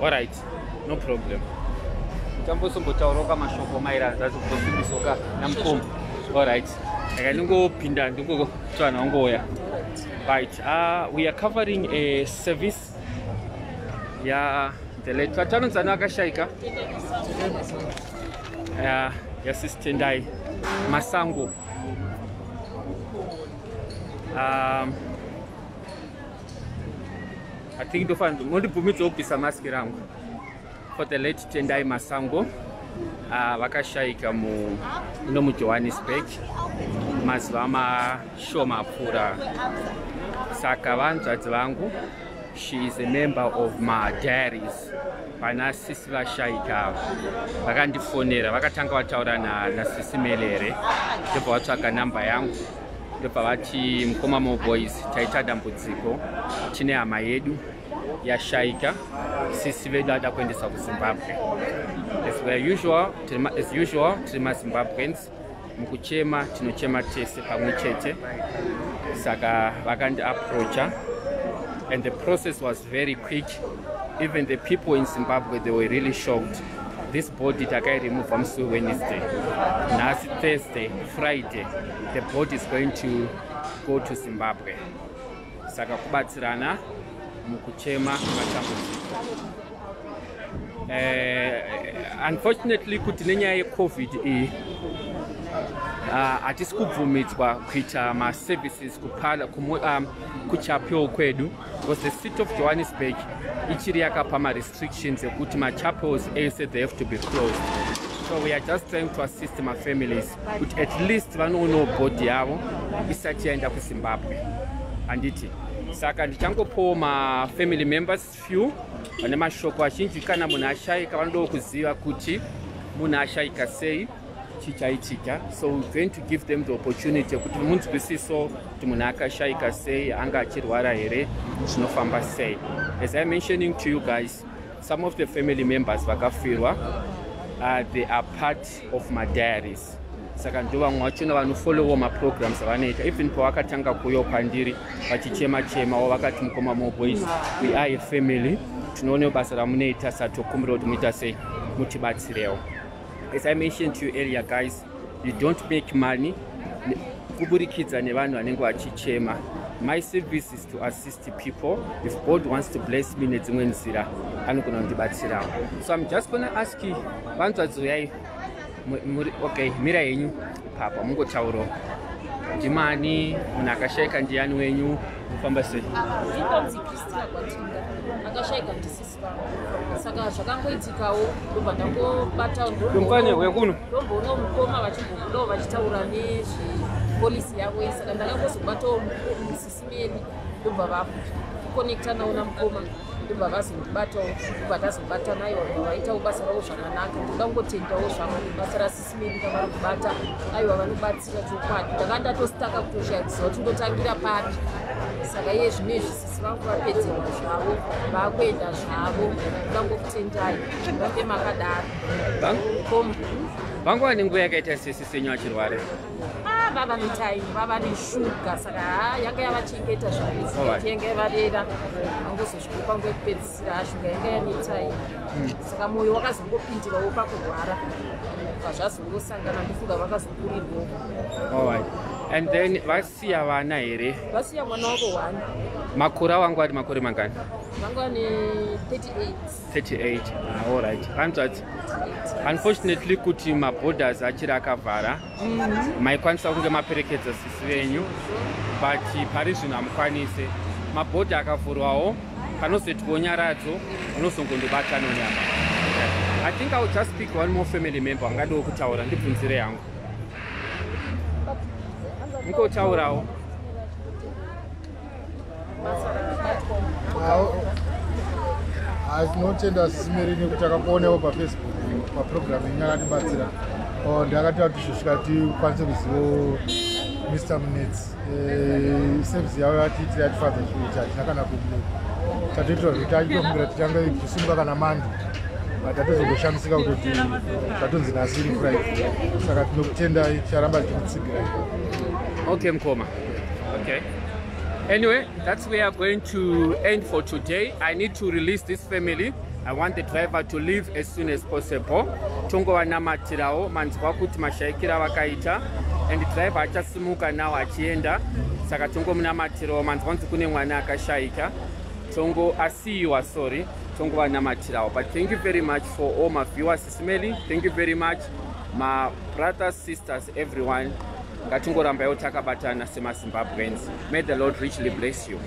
All right, no problem. Jambo sombotaura mashoko maira soka namkom. All right. Pinda ndingo tswana ngoya. Right. We are covering a service. Yeah, the late Tatanzana akashaika. Ya Sis Tendai Masango. I think the fund only permit to open maskirango for the late Tendai Masango. Vakashaika mu Johannesburg. Mazvama shoma pura. Saka vanzvadzi vangu. She is a member of my diaries. Pana Sis vashaika. Vakandifonera vakatanga vataura na Sis Melly. Ndipo vatsvaga namba yangu. Ndipo vati mukoma mo boys taita dambudziko. Tine hama yedu yashaika. Sisi vedu ada kuendesa kuZimbabwe. As usual, tiri Zimbabweans. Mukuchema tinochema tese pamwe chete. Saka vakandi approacha. And the process was very quick. Even the people in Zimbabwe, they were really shocked. This body takai removed from Wednesday. Now Thursday, Friday, the body is going to go to Zimbabwe. Saka kubatsirana mukuchema matambudziko. Unfortunately, kuti nenyaya yeCovid hatisi kubvumidzwa kuita ma-services kuchapel kwedu, because the city of Johannesburg ichiri yakapa ma-restrictions ekuti ma-chapels ese they have to be closed. So we are just trying to assist my families kuti at least vanoonawo body yavo isati yaenda kuZimbabwe. Anditi saka ndichangopawo ma-family members few vane mashoko azhinji kana munhu ashaika vanodawo kuziva kuti munhu ashaika sei chichaitika. So we're going to give them the opportunity kuti munzwisiso kuti munhu akashaika sei, anga achirwara here, zvinofamba sei. As I'm mentioning to you guys, some of the family members vakafirwa, they are part of my diaries. Saka ndo vamwe vachona vanofollowa ma-programs avanoita. Even pavakatanga kuuya pandiri vachichema vakati mukoma mo boys, we are a family, tinoona basa ramunoita satokumbira kuti muita sei mutibatsirewo. As I mentioned to you earlier, guys, you don't make money kuburikidza nevanhu vanenge vachichema. My service is to assist people. If God wants to bless me nedzimwe nzira, anogona kundibatsirawo. So I'm just going to ask you, vanzvadzi uyai, okay, mira yenyu papa mungotaurawo. Ndimani, munhu akashaika ndiani wenyu, mufamba sei? Ndinonzi Christina Kwatinga, akashaika ndisisi vangu. Saka zvakangoitikawo ndobva ndangobata ndomboona mukoma vachimbobudawo vachitaura nezvepolisi yavo. Saka ndakambozobatawo Sis Melly ndobva vakonekta nawo namukoma ndobva vazondibatawo ndobva tazobata nayo vaitawo basa ravo zvakanaka. Ndodangotendawo zvangu basa raSis Melly kavari kubata aiwa vanobatsira chokwadi. Ndanga ndatositaka kutoshayidziwa kuti ndotangira pari. Saka iye zvinezvi sisi vangu vapedzerwa zvavo vakuenda zvavo. Ndangokutendai vange makadaro vangu vane nguva yakaita sesi senyu achirwara. Vava netime, vava neshuga, saka yanga yavachengeta zvavo yanga yavarera vangozosvika panguva yekupedzisira shuga yanga yanetime. Saka mwoyo wakazongopindirawo pakurwara zvazongosangana ndofunga vakazokurirwawo. Alright. And then vasiya vana here? Vasiya mwana wavo 1. Makore avangu ari makore mangani? Vanga ne 38. 38. All right. Vanzvadzi, unfortunately kuti maborders achiri akavhara, maikwanisa kunge maperekedza sisi venyu, but pari zvino hamukwanise. Mabhodha akavhurwawo, panozoitwawo nyaradzo, unozongondobata nonyama. I think I will just pick one more family member angadawo kutaura ndibvunzire yangu. Mungotaurawo. Tinotenda Sis Melly nekuti takakuonawo paFacebook paprogram yenyu akatibatsira. Ndakati vatizvosvika tikwanise kuzivawo Mr. Munetsi. Service yavo yatiitira yatifadza zvikuru kuti hatina kana tatoitwa kuti tachitokumbira tichange tichisunga kana mandi. Tatozongoshamisika kuti tatonzi nasiri Friday. Saka tinokutendai ticharamba tichimutsigira. Okay, Mkoma. Okay. Anyway, that's where we are going to end for today. I need to release this family. I want the driver to leave as soon as possible. Tongowanamatirawo manzwa kuti mashaikira vakaita and driver achasimuka nawo achienda saka tongomunamatirawo manzwa kunzi kune mwana akashaika asiyiwa sorry tongowanamatirawo. But thank you very much for all my viewers. Sis Melly, thank you very much my brothers, sisters, everyone. Ngatingoramba takabatana semaZimbabweans. May the Lord richly bless you.